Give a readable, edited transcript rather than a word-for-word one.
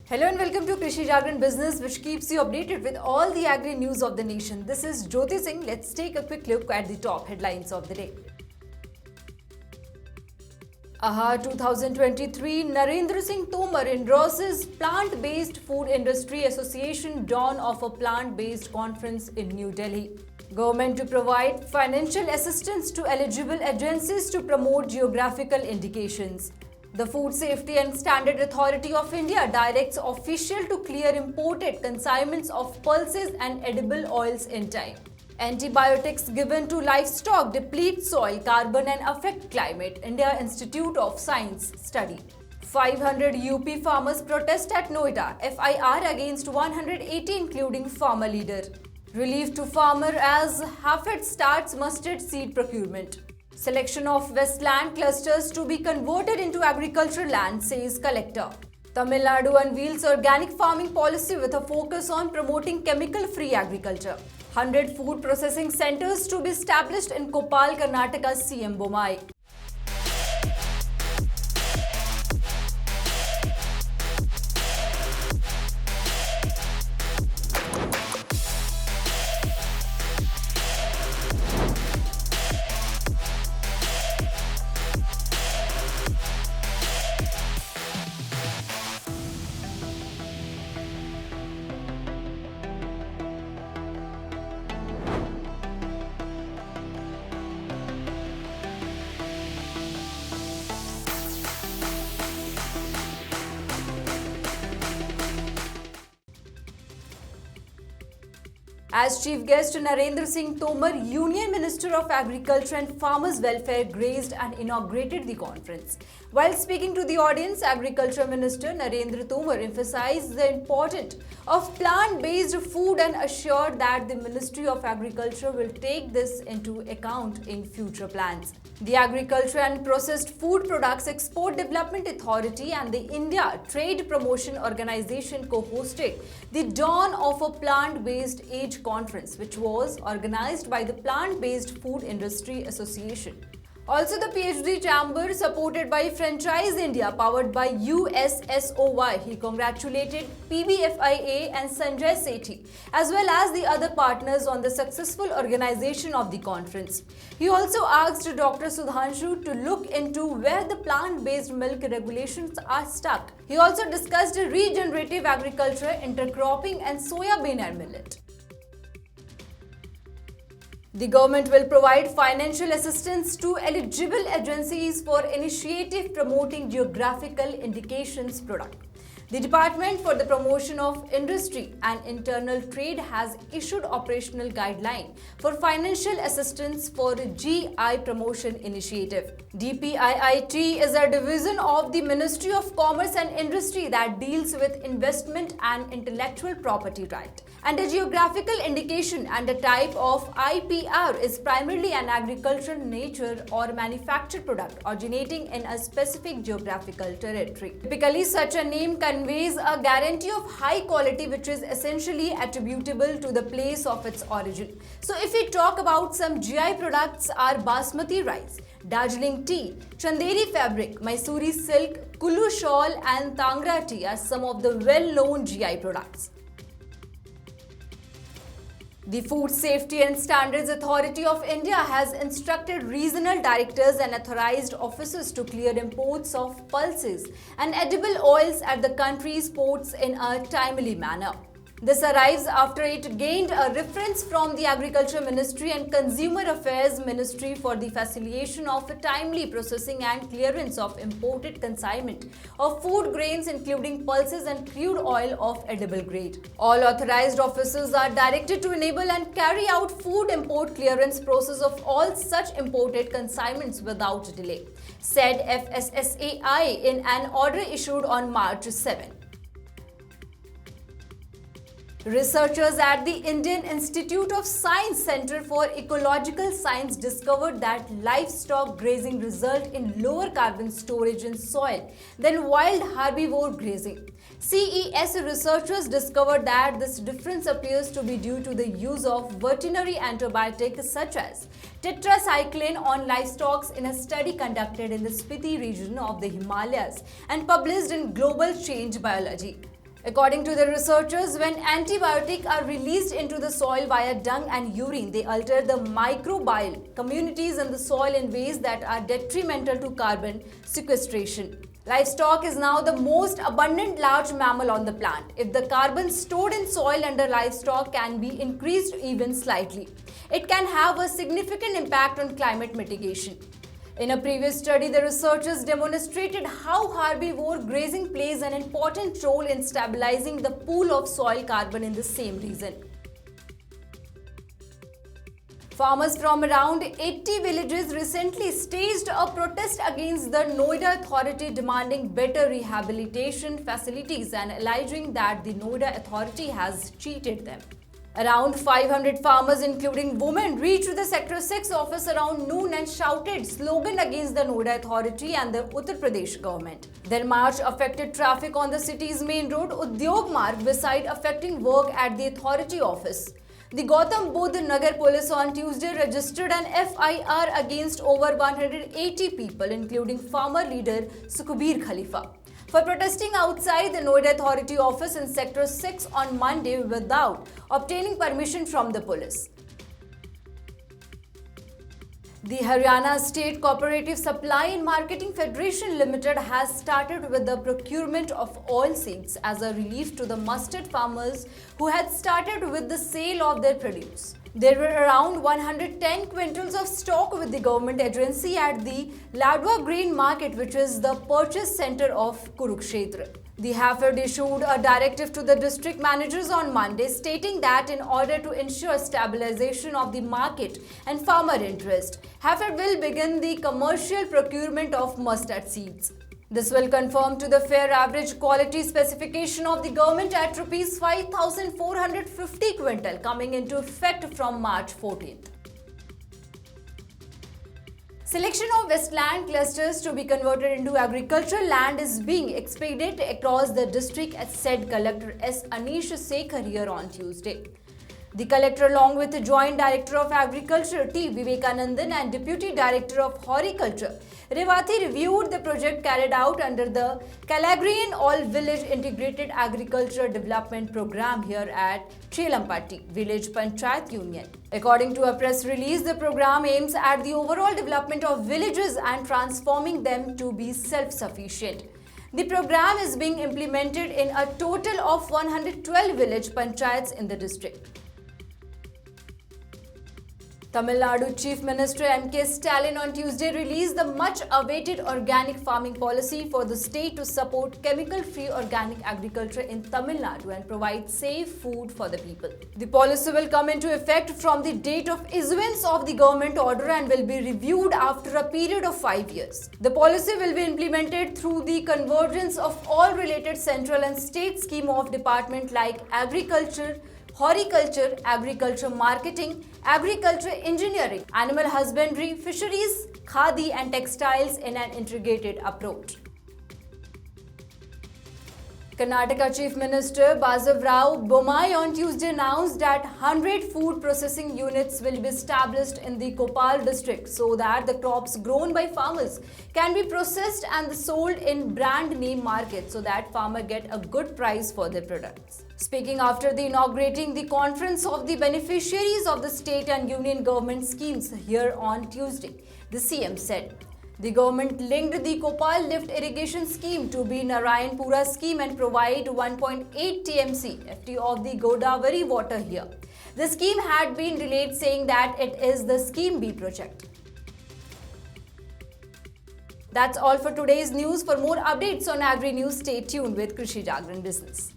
Hello and welcome to Krishi Jagran Business, which keeps you updated with all the agri-news of the nation. This is Singh. Let's take a quick look at the top headlines of the day. AAHAR 2023 Narendra Singh Tomar endorses Plant-Based Food Industry Association dawn of a plant-based conference in New Delhi. Government to provide financial assistance to eligible agencies to promote geographical indications. The Food Safety and Standard Authority of India directs official to clear imported consignments of pulses and edible oils in time. Antibiotics given to livestock deplete soil, carbon and affect climate, India Institute of Science study. 500 UP farmers protest at Noida, FIR against 180 including farmer leader. Relief to farmer as HAFED starts mustard seed procurement. Selection of Wasteland clusters to be converted into agricultural land, says collector. Tamil Nadu unveils organic farming policy with a focus on promoting chemical-free agriculture. 100 food processing centers to be established in Koppal, Karnataka, CM Bommai. As Chief Guest, Narendra Singh Tomar, Union Minister of Agriculture and Farmers Welfare, graced and inaugurated the conference. While speaking to the audience, Agriculture Minister Narendra Tomar emphasized the importance of plant-based food and assured that the Ministry of Agriculture will take this into account in future plans. The Agriculture and Processed Food Products Export Development Authority and the India Trade Promotion Organization co-hosted the dawn of a plant-based age conference, which was organized by the Plant-Based Food Industry Association. Also, the PhD Chamber, supported by Franchise India, powered by USSOY, he congratulated PBFIA and Sanjay Sethi, as well as the other partners on the successful organization of the conference. He also asked Dr. Sudhanshu to look into where the plant-based milk regulations are stuck. He also discussed regenerative agriculture, intercropping and soya bean and millet. The government will provide financial assistance to eligible agencies for initiative promoting geographical indications product. The Department for the Promotion of Industry and Internal Trade has issued operational guideline for financial assistance for GI promotion initiative. DPIIT is a division of the Ministry of Commerce and Industry that deals with investment and intellectual property right. And a geographical indication and a type of IPR is primarily an agricultural nature or manufactured product originating in a specific geographical territory. Typically, such a name conveys a guarantee of high quality which is essentially attributable to the place of its origin. So if we talk about some GI products are basmati rice, Darjeeling tea, Chanderi fabric, Mysuri silk, Kulu shawl and Tangra tea are some of the well-known GI products. The Food Safety and Standards Authority of India has instructed regional directors and authorized officers to clear imports of pulses and edible oils at the country's ports in a timely manner. This arrives after it gained a reference from the Agriculture Ministry and Consumer Affairs Ministry for the facilitation of a timely processing and clearance of imported consignment of food grains including pulses and crude oil of edible grade. All authorized officers are directed to enable and carry out food import clearance process of all such imported consignments without delay, said FSSAI in an order issued on March 7. Researchers at the Indian Institute of Science Center for Ecological Science discovered that livestock grazing result in lower carbon storage in soil than wild herbivore grazing. CES researchers discovered that this difference appears to be due to the use of veterinary antibiotics such as tetracycline on livestock in a study conducted in the Spiti region of the Himalayas and published in Global Change Biology. According to the researchers, when antibiotics are released into the soil via dung and urine, they alter the microbial communities in the soil in ways that are detrimental to carbon sequestration. Livestock is now the most abundant large mammal on the planet. If the carbon stored in soil under livestock can be increased even slightly, it can have a significant impact on climate mitigation. In a previous study, the researchers demonstrated how herbivore grazing plays an important role in stabilizing the pool of soil carbon in the same region. Farmers from around 80 villages recently staged a protest against the Noida authority demanding better rehabilitation facilities and alleging that the Noida authority has cheated them. Around 500 farmers, including women, reached the Sector 6 office around noon and shouted slogans against the Noida authority and the Uttar Pradesh government. Their march affected traffic on the city's main road, Udyog Marg, beside affecting work at the authority office. The Gautam Budh Nagar police on Tuesday registered an FIR against over 180 people, including farmer leader Sukhbir Khalifa, for protesting outside the Noida Authority office in Sector 6 on Monday without obtaining permission from the police. The Haryana State Cooperative Supply and Marketing Federation Limited has started with the procurement of oilseeds as a relief to the mustard farmers who had started with the sale of their produce. There were around 110 quintals of stock with the government agency at the Ladwa Grain Market, which is the purchase center of Kurukshetra. The HAFED issued a directive to the district managers on Monday stating that in order to ensure stabilization of the market and farmer interest, HAFED will begin the commercial procurement of mustard seeds. This will conform to the fair average quality specification of the government at Rs 5,450 quintal, coming into effect from March 14th. Selection of Wasteland clusters to be converted into agricultural land is being expedited across the district, as said Collector S. Anish Sekhar here on Tuesday. The collector, along with the Joint Director of Agriculture T. Vivekanandan and Deputy Director of Horticulture Revati, reviewed the project carried out under the Calagrian All Village Integrated Agriculture Development Program here at Chelampatti Village Panchayat Union. According to a press release, the program aims at the overall development of villages and transforming them to be self-sufficient. The program is being implemented in a total of 112 village panchayats in the district. Tamil Nadu Chief Minister M.K. Stalin on Tuesday released the much-awaited organic farming policy for the state to support chemical-free organic agriculture in Tamil Nadu and provide safe food for the people. The policy will come into effect from the date of issuance of the government order and will be reviewed after a period of 5 years. The policy will be implemented through the convergence of all related central and state schemes of departments like agriculture, horticulture, agriculture marketing, agriculture engineering, animal husbandry, fisheries, khadi and textiles in an integrated approach. Karnataka Chief Minister Basavarav Bommai on Tuesday announced that 100 food processing units will be established in the Koppal district so that the crops grown by farmers can be processed and sold in brand name markets so that farmers get a good price for their products. Speaking after the inaugurating the conference of the beneficiaries of the state and union government schemes here on Tuesday, the CM said, the government linked the Koppal lift irrigation scheme to be Narayanpura scheme and provide 1.8 TMC FT of the Godavari water here. The scheme had been delayed, saying that it is the Scheme B project. That's all for today's news. For more updates on agri-news, stay tuned with Krishi Jagran Business.